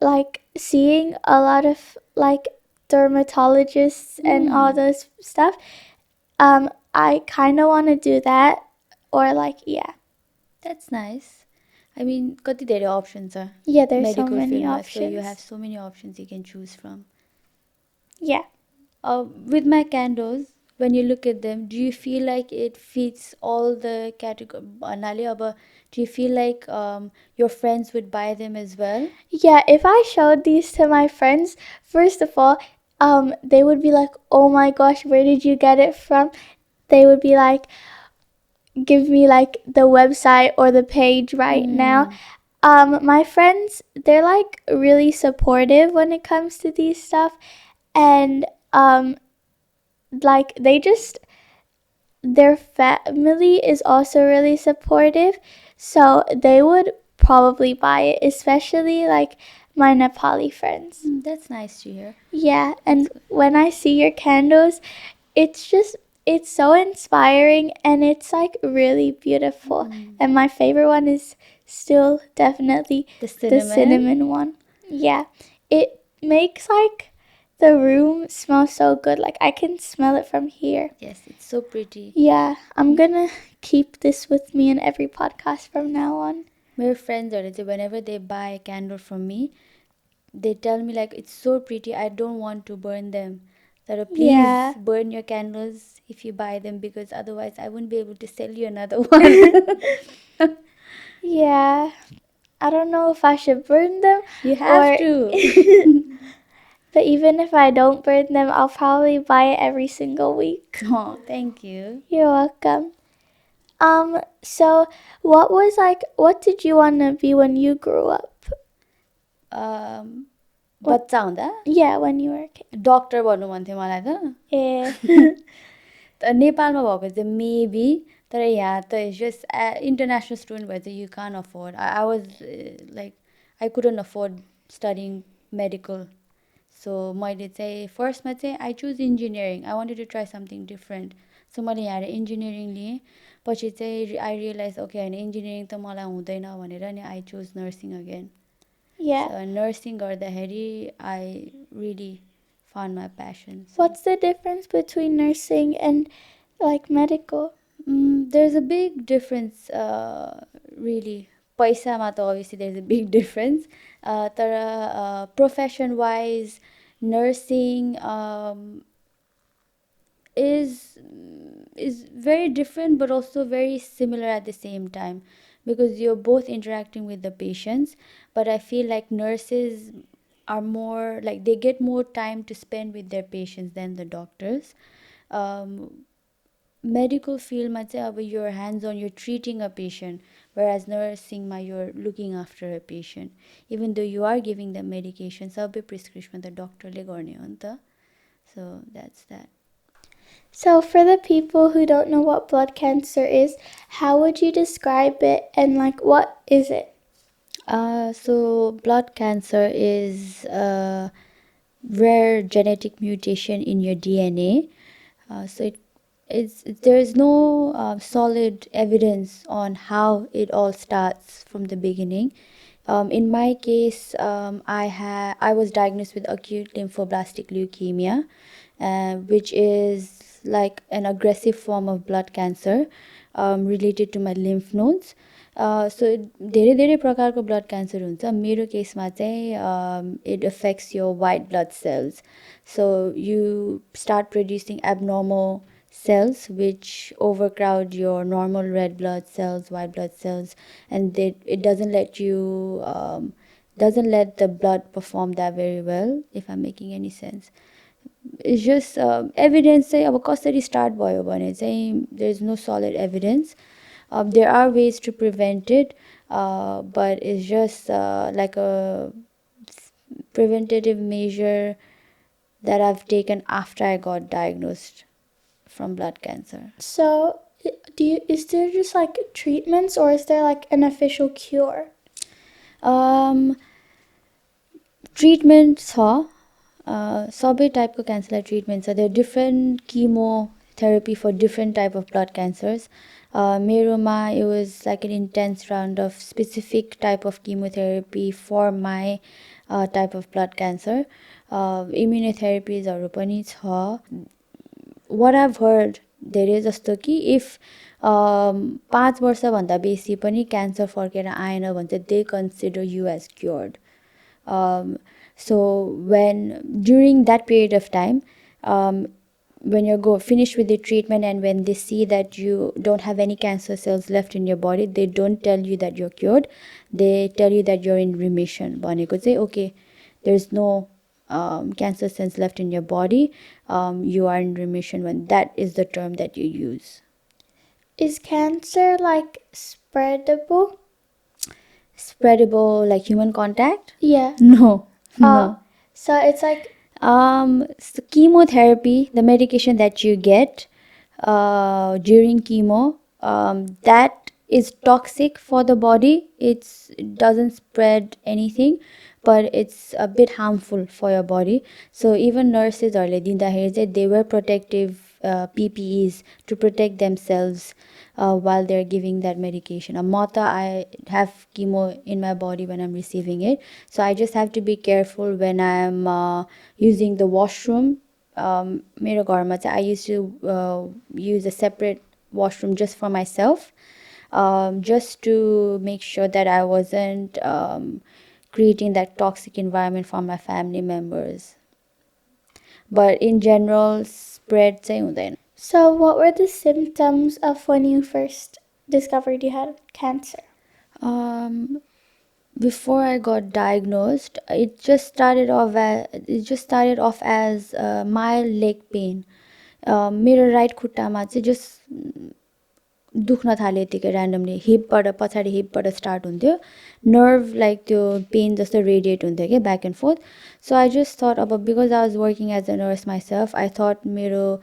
A: like seeing a lot of like dermatologists and all those stuff. I kind of want to do that, or like yeah.
B: That's nice. I mean, कति धेरै options are.
A: Yeah, there's so
B: medical
A: many
B: field मा, so
A: options.
B: you have so many options you can choose from.
A: Yeah.
B: With my candles, when you look at them, do you feel like it fits all the category? Do you feel like your friends would buy them as well?
A: Yeah, if I showed these to my friends, first of all, they would be like, "Oh my gosh, where did you get it from?" They would be like, "Give me like the website or the page right now." My friends, they're like really supportive when it comes to these stuff, and like their family is also really supportive, so they would probably buy it, especially like my Nepali friends.
B: That's nice to hear.
A: Yeah, and when I see your candles, it's so inspiring and it's like really beautiful. And my favorite one is still definitely
B: The
A: the cinnamon one. Yeah, it makes like the room smell so good. Like I can smell it from here.
B: Yes, it's so pretty.
A: Yeah, I'm gonna keep this with me in every podcast from now on.
B: My friends are whenever they buy a candle from me, they tell me like it's so pretty, I don't want to burn them. That please
A: Yeah.
B: burn your candles if you buy them because otherwise I won't be able to sell you another one.
A: Yeah, I don't know if I should burn them.
B: You have
A: or
B: to.
A: But even if I don't burn them, I'll probably buy it every single week.
B: Oh, thank you.
A: You're welcome. So what did you want to be when you grew up?
B: बच्चा हुँदा
A: Yeah, when you were a kid.
B: Doctor बन्नु मन थियो मलाई त.
A: Yeah.
B: तर नेपालमा भएको चाहिँ मेबी तर यहाँ त जस्ट इन्टरनेसनल स्टुडेन्ट भए चाहिँ you can afford I was like I couldn't afford studying medical so मैले चाहिँ फर्स्टमा चाहिँ I choose engineering I wanted to try something different so मैले यहाँ इन्जिनियरिङ लिएँ पछि चाहिँ आई रियलाइज ओके होइन इन्जिनियरिङ त मलाई हुँदैन भनेर नि I choose nursing again.
A: Yeah.
B: So nursing गर्दाखेरि I really found my passion. So.
A: What's the difference between nursing and like medical?
B: There's a big difference, really. पैसामा त obviously there's a big difference. तर profession wise, nursing is very different but also very similar at the same time because you're both interacting with the patients, but I feel like nurses are more like they get more time to spend with their patients than the doctors. Medical field ma चाहिँ अब you're hands on, you're treating a patient, whereas nursing ma you're looking after a patient, even though you are giving them medication सबै prescription the doctor ले गर्ने हो नि त. So that's that.
A: So for the people who don't know what blood cancer is, how would you describe it and like what is it?
B: So blood cancer is a rare genetic mutation in your DNA. So there is no solid evidence on how it all starts from the beginning. In my case, I was diagnosed with acute lymphoblastic leukemia, which is like an aggressive form of blood cancer related to my lymph nodes. सो धेरै धेरै प्रकारको blood cancer हुन्छ. मेरो केसमा चाहिँ it affects your white blood cells. So you start producing abnormal cells which overcrowd your normal red blood cells, white blood cells, and it doesn't let the blood perform that very well, if I'm making any sense. It's just evidence चाहिँ अब कसरी start भयो भने चाहिँ there is no solid evidence. There are ways to prevent it, but it's just like a preventative measure that I've taken after I got diagnosed from blood cancer.
A: So, is there just like treatments or is there like an official cure?
B: Treatment छ, सबै टाइपको क्यान्सरलाई treatment छ. There different chemotherapy for different type of blood cancers. मेरोमा it was like an intense round of specific type of chemotherapy for my type of blood cancer. Immunotherapiesहरू पनि छ. What I've heard धेरै जस्तो कि if 5 वर्षभन्दा बेसी पनि क्यान्सर फर्केर आएन भने चाहिँ they consider you as cured. So when during that period of time, when you're finished with the treatment and when they see that you don't have any cancer cells left in your body, they don't tell you that you're cured. They tell you that you're in remission. भनेको चाहिँ okay, there's no cancer cells left in your body. You are in remission. When that is the term that you use.
A: Is cancer like spreadable?
B: Spreadable like human contact?
A: Yeah.
B: No. No.
A: So it's like
B: So chemotherapy, the medication that you get during chemo, that is toxic for the body. It doesn't spread anything, but it's a bit harmful for your body. So even nurses they wear protective PPEs to protect themselves while they're giving that medication. I have chemo in my body when I'm receiving it, so I just have to be careful when I'm using the washroom. मेरो घरमा चाहिँ I used to use a separate washroom just for myself, just to make sure that I wasn't creating that toxic environment for my family members. But in general, spread चाहिँ हुँदैन.
A: So what were the symptoms of when you first discovered you had cancer?
B: Before I got diagnosed, it just started off as mild leg pain. मेरो right खुट्टामा चाहिँ just दुख्न थाल्यो यतिकै randomly. पछाडि हिपबाट स्टार्ट हुन्थ्यो. नर्भ लाइक त्यो पेन जस्तो रेडिएट हुन्थ्यो क्या back and forth. So I just thought अब because I was working as a nurse myself, I thought मेरो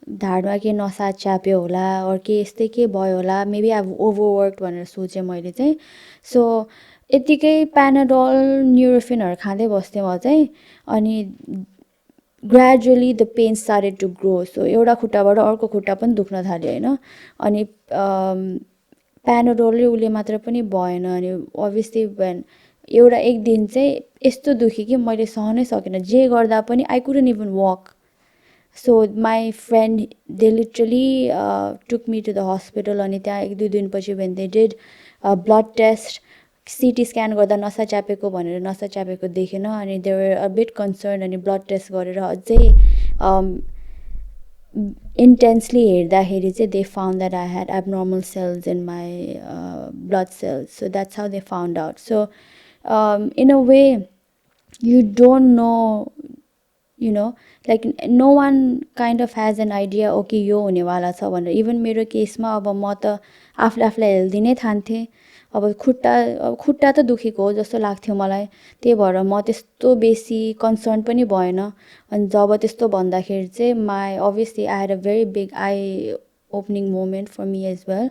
B: ढाडमा के नसा च्याप्यो होला अर के यस्तै के भयो होला, मेबी आई ओभरवर्क भनेर सोचेँ मैले चाहिँ. सो यत्तिकै प्यानाडोल न्युरोफिनहरू खाँदै बस्थेँ म चाहिँ. अनि gradually the pain started to grow. So एउटा खुट्टाबाट अर्को खुट्टा पनि दुख्न थाल्यो होइन. अनि प्यानाडोलले उसले मात्र पनि भएन. अनि अभियसली एउटा एक दिन चाहिँ यस्तो दुख्यो कि मैले सहनै सकेन. जे गर्दा पनि आई कुडन्ट इभन वक. So my friend, they literally took me to the hospital. अनि त्यहाँ एक दुई दिनपछि when they did a blood test, CT scan गर्दा नसा च्यापेको भनेर नसा च्यापेको देखेन. अनि they were a bit concerned. अनि blood test गरेर अझै intensely हेर्दाखेरि चाहिँ they found that I had abnormal cells in my blood cells. So that's how they found out. So in a way, you don't know, you know, like no one kind of has an idea okay यो हुनेवाला छ भनेर. Even मेरो केसमा अब म त आफूलाई healthy नै ठान्थेँ. अब खुट्टा त दुखेको हो जस्तो लाग्थ्यो मलाई. त्यही भएर म त्यस्तो बेसी कन्सर्न पनि भएन. अनि जब त्यस्तो भन्दाखेरि चाहिँ obviously I had a very big eye opening moment for me as well.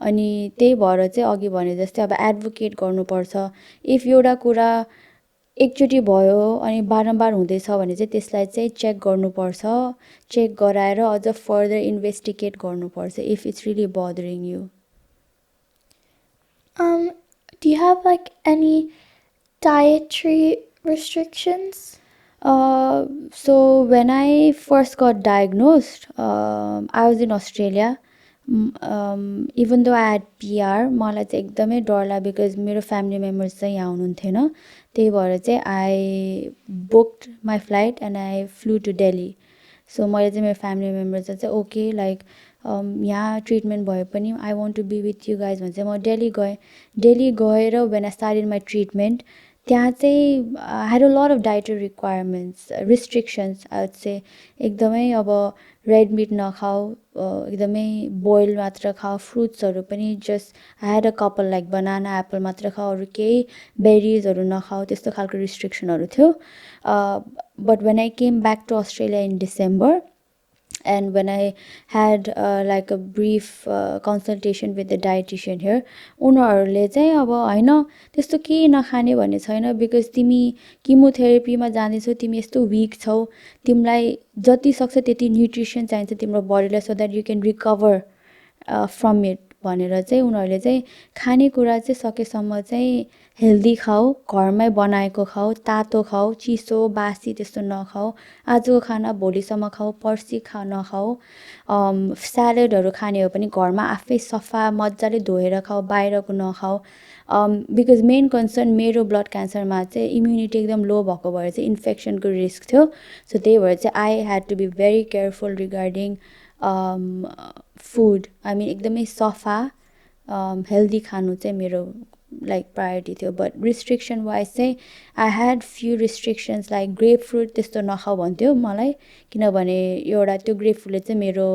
B: अनि त्यही भएर चाहिँ अघि भने जस्तै अब एडभोकेट गर्नुपर्छ. इफ एउटा कुरा एकचोटि भयो अनि बारम्बार हुँदैछ भने चाहिँ त्यसलाई चाहिँ चेक गर्नुपर्छ. चेक गराएर अझ फर्दर इन्भेस्टिगेट गर्नुपर्छ if it's really bothering you.
A: Do you have like any dietary restrictions?
B: So when I first got diagnosed, I was in Australia. Even though I had PR मलाई चाहिँ एकदमै डर लाग्यो because मेरो family members चाहिँ यहाँ हुनुहुन्थेन त्यही भएर चाहिँ I booked my flight and I flew to Delhi so मैले चाहिँ मेरो फ्यामिली मेम्बर्सलाई चाहिँ ओके लाइक यहाँ ट्रिटमेन्ट भए पनि I want to be with you guys भने चाहिँ म दिल्ली गएँ दिल्ली गएर when I started my treatment त्यहाँ चाहिँ I had a lot of dietary requirements restrictions I would say एकदमै अब रेड मिट नखाऊ एकदमै बोइल मात्र खाऊ फ्रुट्सहरू पनि जस्ट आई ह्याड अ कपाल लाइक बनाना एप्पल मात्र खाऊ अरू केही बेरिजहरू नखाऊ त्यस्तो खालको रिस्ट्रिक्सनहरू थियो but when I came back to Australia in December and when I had like a brief consultation with the dietitian here उनीहरूले चाहिँ अब हैन त्यस्तो केही नखाने भन्ने छैन बिकज तिमी किमोथेरापीमा जाँदैछौ तिमी यस्तो विक छौ तिमीलाई जति सक्छ त्यति न्युट्रिसन चाहिन्छ तिम्रो बडीलाई so that you can recover from it भनेर चाहिँ उनीहरूले चाहिँ खानेकुरा चाहिँ सकेसम्म चाहिँ हेल्दी खाऊ घरमै बनाएको खाऊ तातो खाऊ चिसो बासी त्यस्तो नखाऊ आजको खाना भोलिसम्म खाऊ पर्सि नखाऊ स्यालेडहरू खाने हो भने घरमा आफै सफा मजाले धोएर खाऊ बाहिरको नखाऊ बिकज मेन कन्सर्न मेरो ब्लड क्यान्सरमा चाहिँ इम्युनिटी एकदम लो भएको भएर चाहिँ इन्फेक्सनको रिस्क थियो सो त्यही भएर चाहिँ I had to be very careful regarding food I mean एकदमै सफा हेल्दी खानु चाहिँ मेरो लाइक प्रायोरिटी थियो बट रिस्ट्रिक्सन वाइज चाहिँ I had few restrictions like grapefruit त्यस्तो नखाऊ भन्थ्यो मलाई किनभने एउटा त्यो ग्रेप फ्रुटले चाहिँ मेरो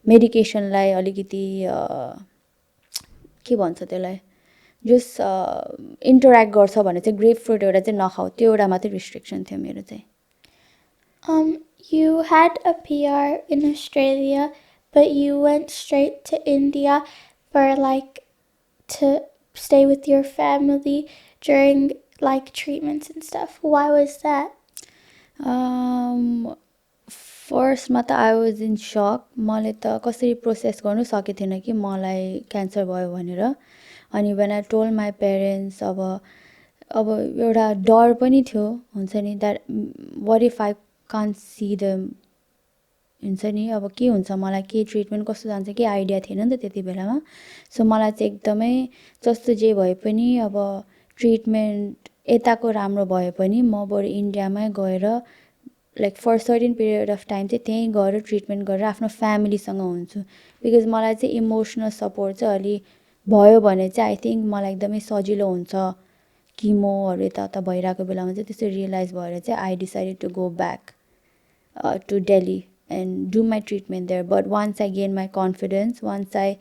B: मेडिकेसनलाई अलिकति के भन्छ त्यसलाई जस इन्टरेक्ट गर्छ भने चाहिँ ग्रेप फ्रुट एउटा चाहिँ नखाऊ त्यो एउटा मात्रै रिस्ट्रिक्सन थियो मेरो चाहिँ
A: You had a PR in Australia, but you went straight to India for like to stay with your family during like treatments and stuff. Why was that?
B: फर्स्टमा त आई वाज इन सक मैले त कसरी process गर्नु सकेको थिएन कि मलाई क्यान्सर भयो भनेर अनि when I told my parents अब एउटा डर पनि थियो हुन्छ नि that what if I can't see them हुन्छ नि अब के हुन्छ मलाई के ट्रिटमेन्ट कस्तो जान्छ के आइडिया थिएन नि त त्यति बेलामा सो मलाई चाहिँ एकदमै जस्तो जे भए पनि अब ट्रिटमेन्ट यताको राम्रो भए पनि म बरु इन्डियामै गएर like for certain period of time चाहिँ त्यहीँ गएर ट्रिटमेन्ट गरेर आफ्नो फ्यामिलीसँग हुन्छु बिकज मलाई चाहिँ इमोसनल सपोर्ट चाहिँ अलि भयो भने चाहिँ आई थिङ्क मलाई एकदमै सजिलो हुन्छ किमोहरू यताउता भइरहेको बेलामा चाहिँ त्यसो रियलाइज भएर चाहिँ I decided to go back to Delhi and do my treatment there. But once I gained my confidence, once I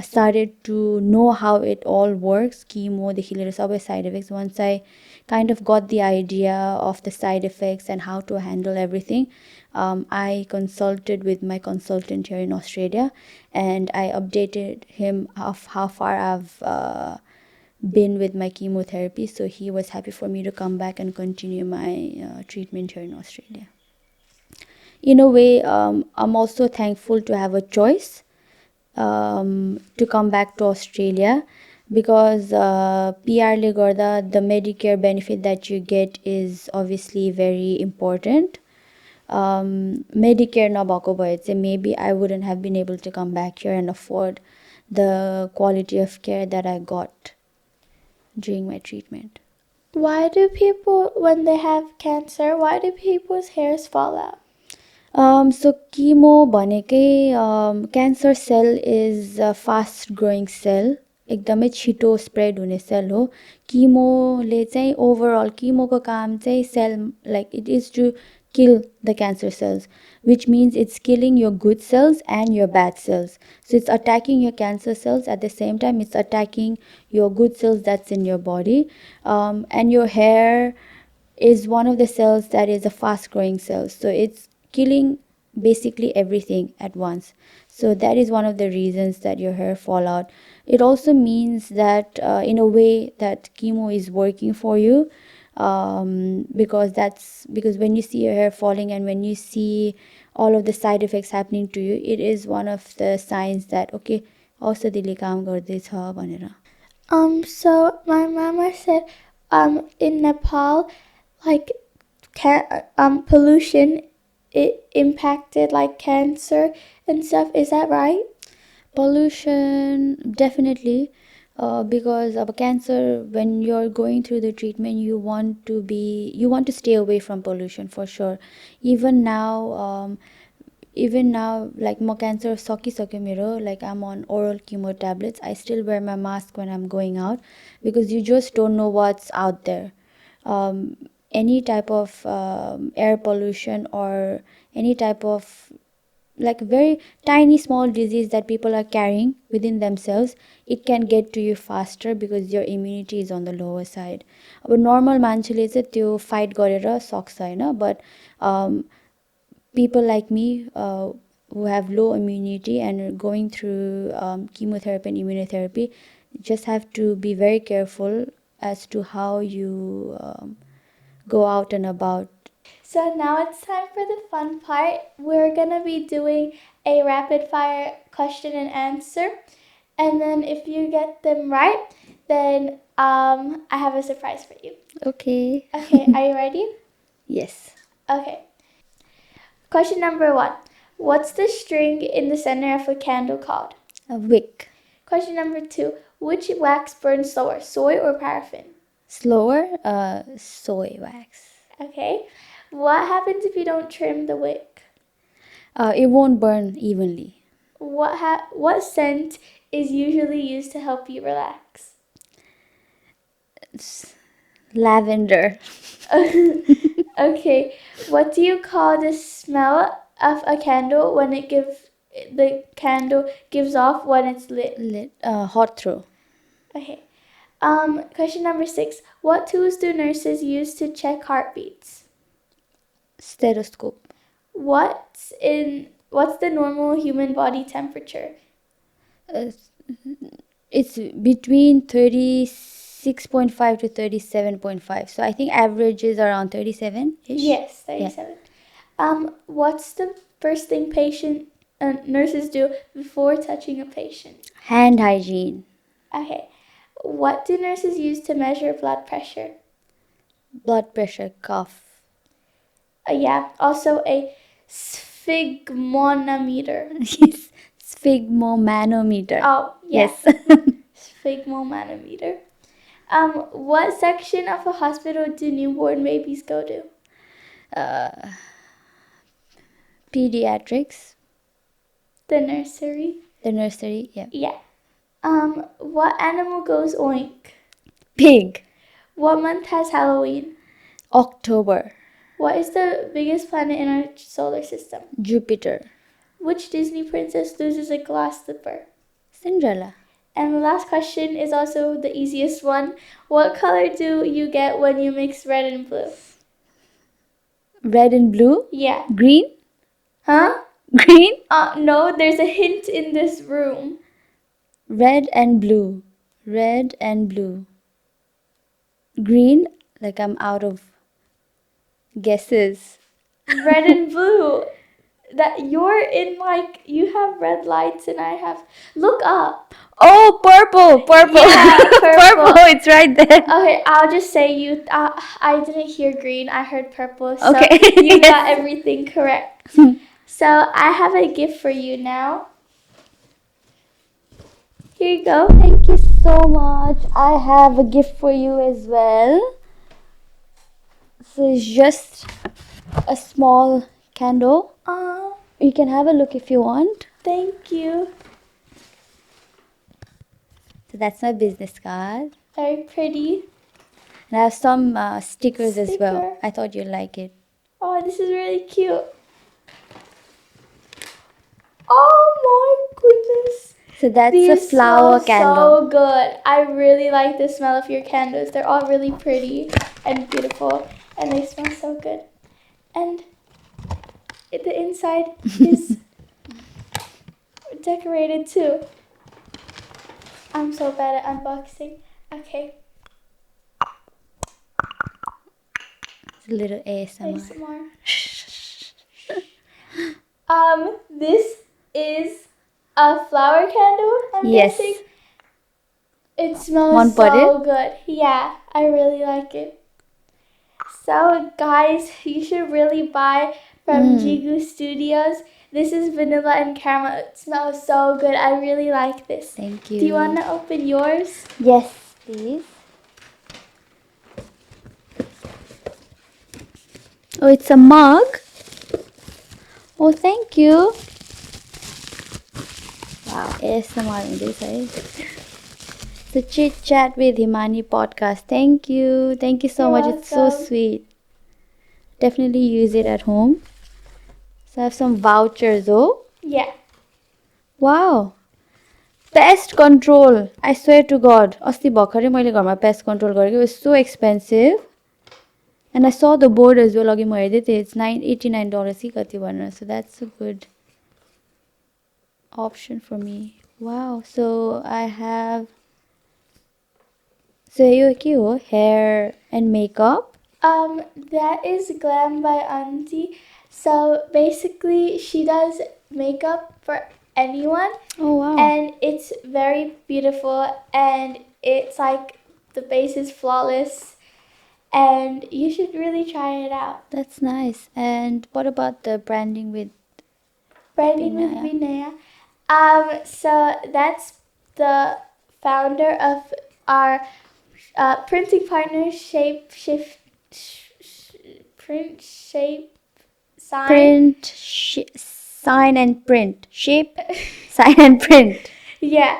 B: started to know how it all works, chemo, the healer side effects, once I kind of got the idea of the side effects and how to handle everything, I consulted with my consultant here in Australia and I updated him of how far I've been with my chemotherapy. So he was happy for me to come back and continue my treatment here in Australia. In a way, I'm also thankful to have a choice to come back to Australia because PR le garda the Medicare benefit that you get is obviously very important. Medicare nabhako bhaye chai maybe I wouldn't have been able to come back here and afford the quality of care that I got during my treatment.
A: Why do people, when they have cancer, why do people's hairs fall out?
B: So chemo भनेकै cancer cell is fast growing cell एकदमै छिटो spread हुने cell हो किमोले चाहिँ overall किमोको काम चाहिँ cell like it is to kill the cancer cells, which means it's killing your good cells and your bad cells. So it's attacking your cancer cells at the same time it's attacking your good cells that's in your body, and your hair is one of the cells that is a fast growing cell, so it's killing basically everything at once. So that is one of the reasons that your hair fall out. It also means that in a way that chemo is working for you, because when you see your hair falling and when you see all of the side effects happening to you, it is one of the signs that okay औषधिले काम गर्दैछ भनेर.
A: So my mama said in Nepal like pollution it impacted like cancer and stuff. Is that right?
B: Pollution, definitely, because of cancer, when you're going through the treatment, you want to stay away from pollution for sure. Even now, like my cancer soki mero, like I'm on oral chemo tablets. I still wear my mask when I'm going out because you just don't know what's out there. Um, any type of air pollution or any type of like very tiny small disease that people are carrying within themselves, it can get to you faster because your immunity is on the lower side. अब normal मान्छेले चाहिँ त्यो fight गरेर सक्छ हैन, but people like me who have low immunity and are going through chemotherapy and immunotherapy just have to be very careful as to how you go out and about.
A: So now it's time for the fun part. We're gonna be doing a rapid fire question and answer. And then if you get them right, then I have a surprise for you.
B: Okay.
A: Okay, are you ready?
B: Yes.
A: Okay. Question number 1. What's the string in the center of a candle called?
B: A wick.
A: Question number 2. Which wax burns slower, soy or paraffin?
B: Slower, soy wax.
A: Okay. What happens if you don't trim the wick?
B: It won't burn evenly.
A: What scent is usually used to help you relax?
B: It's lavender.
A: Okay. What do you call the smell of a candle when the candle gives off when it's lit?
B: Hot throw.
A: Okay. Question number 6. What tools do nurses use to check heartbeats?
B: Stethoscope.
A: What's the normal human body temperature?
B: It's between 36.5 to 37.5. So I think average is around 37-ish.
A: Yes, 37. What's the first thing nurses do before touching a patient?
B: Hand hygiene.
A: Okay. What do nurses use to measure blood pressure?
B: Blood pressure, cough.
A: Yeah, also a sphygmomanometer.
B: Yes. Sphygmomanometer.
A: Oh, yeah.
B: Yes.
A: Sphygmomanometer. What section of a hospital do newborn babies go to?
B: Pediatrics.
A: The nursery.
B: The nursery, yeah.
A: Yeah. What animal goes oink?
B: Pig.
A: What month has Halloween?
B: October.
A: What is the biggest planet in our solar system?
B: Jupiter.
A: Which Disney princess loses a glass slipper?
B: Cinderella.
A: And the last question is also the easiest one. What color do you get when you mix red and blue?
B: Red and blue?
A: Yeah.
B: Green?
A: Huh?
B: Green?
A: No, there's a hint in this room.
B: Red and blue. Red and blue. Green? Like I'm out of guesses.
A: Red and blue. That you're in you have red lights and I have. Look up.
B: Oh, purple. Purple.
A: Yeah, purple.
B: It's right there.
A: Okay, I'll just say I didn't hear green. I heard purple. So
B: Okay.
A: you got everything correct. So I have a gift for you now. Here you go.
B: Thank you so much. I have a gift for you as well. So it's just a small candle. You can have a look if you want.
A: Thank you.
B: So that's my business card.
A: Very pretty.
B: And I have some stickers as well. I thought you'd like it.
A: Oh, this is really cute. Oh my goodness.
B: So that's
A: These
B: a flower
A: smell
B: candle.
A: so good. I really like the smell of your candles. They're all really pretty and beautiful. And they smell so good. And the inside is decorated too. I'm so bad at unboxing. Okay.
B: It's a little ASMR.
A: This is a flower candle, I'm guessing. It smells so good. Yeah, I really like it. So guys, you should really buy from Jigu Studios. This is vanilla and caramel. It smells so good. I really like this.
B: Thank you.
A: Do you want to open yours?
B: Yes, please. Oh, it's a mug. Oh, thank you. Wow, ASMR in this, eh? So Chit Chat with Himani podcast. Thank you. Thank you so
A: You're
B: much. It's so
A: welcome.
B: sweet. Definitely use it at home. So I have some vouchers, oh.
A: Yeah.
B: Wow. Pest control. I swear to God. अस्ति भर्खरै मैले घरमा pest control गरेको. It was so expensive. And I saw the board as well. अघि म हेर्दै थिएँ. It's $89 कि कति भनेर. So that's a good option for me. Wow. So I have... So यो के हो? Hair and makeup.
A: That is Glam by Auntie. So basically, she does makeup for anyone.
B: Oh, wow.
A: And it's very beautiful, and it's like the base is flawless, and you should really try it out.
B: That's nice. And what about the branding with
A: Branding with
B: Vinaya?
A: Vinaya. So that's the founder of our printing partner, Print Shape Sign.
B: Sign and print. Shape, sign and print.
A: Yeah.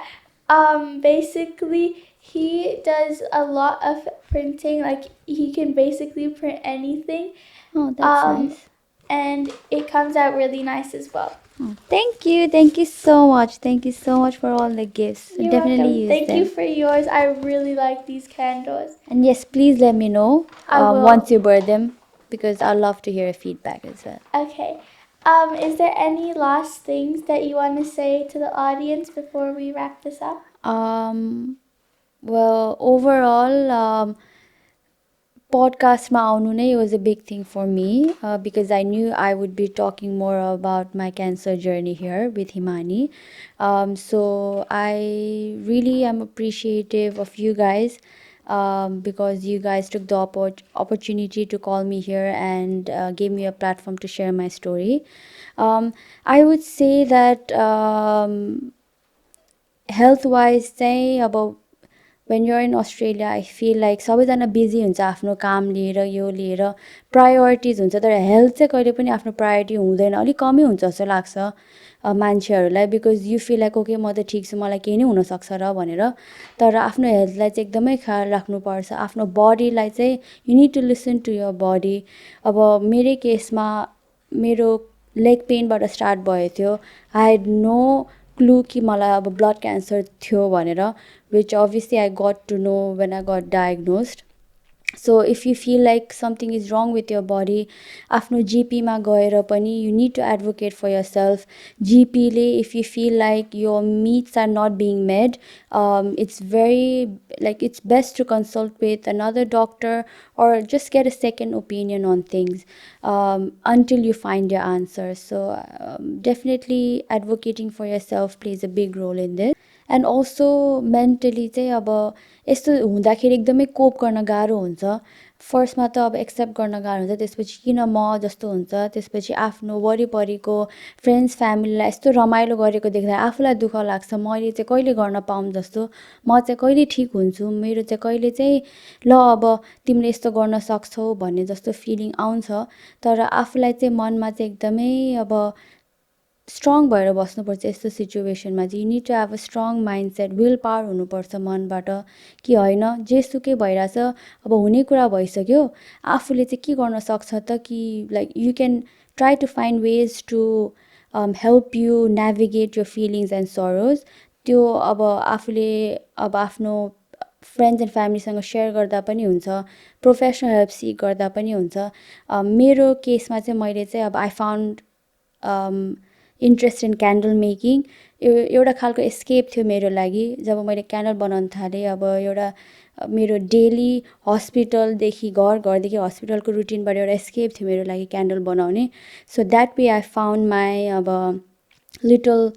A: Basically, he does a lot of printing. Like, he can basically print anything.
B: Oh, that's nice.
A: And it comes out really nice as well.
B: Oh, thank you. Thank you so much. Thank you so much for all the gifts.
A: You're
B: Definitely
A: welcome.
B: use
A: Thank
B: them.
A: you for yours. I really like these candles.
B: And yes, please let me know
A: I will.
B: once you burn them, because I'd love to hear feedback as well.
A: Okay. Is there any last things that you want to say to the audience before we wrap this up?
B: Well, overall, podcastमा आउनु नै was a big thing for me, because I knew I would be talking more about my cancer journey here with Himani. So I really am appreciative of you guys, because you guys took the opportunity to call me here and gave me a platform to share my story. I would say that health-wise चाहिँ अब when you're in Australia, I feel like सबैजना busy हुन्छ आफ्नो काम लिएर यो लिएर priorities हुन्छ, तर हेल्थ चाहिँ कहिले पनि आफ्नो प्रायोरिटी हुँदैन, अलिक कमै हुन्छ जस्तो लाग्छ मान्छेहरूलाई, because you feel like okay म त ठिक छु, मलाई केही नै हुनसक्छ र भनेर. तर आफ्नो हेल्थलाई चाहिँ एकदमै ख्याल राख्नुपर्छ, आफ्नो बडीलाई चाहिँ you need to listen to your body. अब मेरै केसमा मेरो लेग पेनबाट स्टार्ट भएको थियो. आई हेड नो क्लू कि मलाई अब ब्लड क्यान्सर थियो भनेर, which obviously I got to know when I got diagnosed. So if you feel like something is wrong with your body, आफ्नो GP मा गएर पनि you need to advocate for yourself. GP ले if you feel like your needs are not being met, it's very like it's best to consult with another doctor or just get a second opinion on things until you find your answer. So definitely advocating for yourself plays a big role in this. And also mentally चाहिँ अब यस्तो हुँदाखेरि एकदमै कोप गर्न गाह्रो हुन्छ. फर्स्टमा त अब एक्सेप्ट गर्न गाह्रो हुन्छ, त्यसपछि किन म जस्तो हुन्छ, त्यसपछि आफ्नो वरिपरिको फ्रेन्ड्स फ्यामिलीलाई यस्तो रमाइलो गरेको देख्दा आफूलाई दुःख लाग्छ, मैले चाहिँ कहिले गर्न पाऊँ जस्तो, म चाहिँ कहिले ठिक हुन्छु, मेरो चाहिँ कहिले चाहिँ ल अब तिमीले यस्तो गर्न सक्छौ भन्ने जस्तो फिलिङ आउँछ. तर आफूलाई चाहिँ मनमा चाहिँ एकदमै अब स्ट्रङ भएर बस्नुपर्छ यस्तो सिचुएसनमा चाहिँ. You need to have a strong mindset, will power हुनुपर्छ मनबाट कि होइन जेसुकै भइरहेछ, अब हुने कुरा भइसक्यो, आफूले चाहिँ के गर्न सक्छ त, कि like you can try to find ways to help you navigate your feelings and sorrows. त्यो अब आफूले अब आफ्नो फ्रेन्ड्स एन्ड फ्यामिलीसँग सेयर गर्दा पनि हुन्छ, प्रोफेसनल हेल्प सिक गर्दा पनि हुन्छ. मेरो केसमा चाहिँ मैले चाहिँ अब I found interest in candle making. एउटा खालको एस्केप थियो मेरो लागि जब मैले क्यान्डल बनाउन थालेँ. अब एउटा मेरो डेली हस्पिटलदेखि घरदेखि हस्पिटलको रुटिनबाट एउटा एस्केप थियो मेरो लागि क्यान्डल बनाउने. So that way I found माई अब little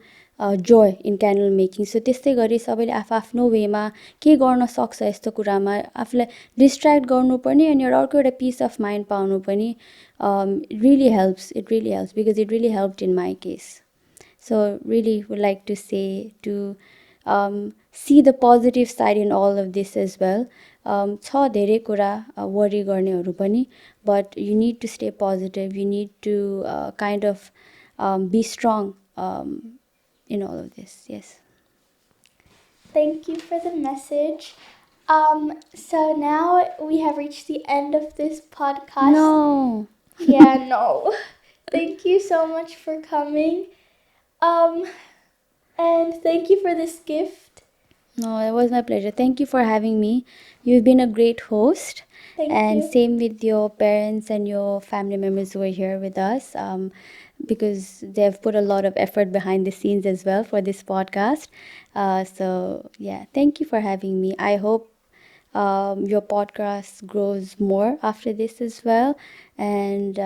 B: joy in candle making. So त्यस्तै गरी सबैले आफ्नो वेमा के गर्न सक्छ यस्तो कुरामा आफूलाई डिस्ट्र्याक्ट गर्नु पनि अनि अर्को एउटा पिस अफ माइन्ड पाउनु पनि really helps. It really helps because it really helped in my case. So really would like to say to see the positive side in all of this as well. छ धेरै कुरा worry गर्नेहरू पनि, but you need to stay positive. You need to kind of be strong in all of this. Yes.
A: Thank you for the message. So now we have reached the end of this podcast.
B: No.
A: Yeah, no. Thank you so much for coming. And thank you for this gift.
B: No, it was my pleasure. Thank you for having me. You've been a great host.
A: Thank
B: And
A: you.
B: same with your parents and your family members who are here with us, because they've put a lot of effort behind the scenes as well for this podcast. So yeah, thank you for having me. I hope your podcast grows more after this as well. And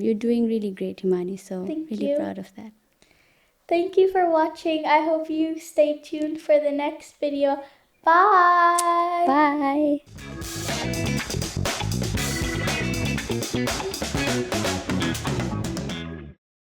B: you're doing really great, Himani. So
A: Thank
B: really
A: you.
B: proud of that.
A: Thank you for watching. I hope you stay tuned for the next video. Bye.
B: Bye.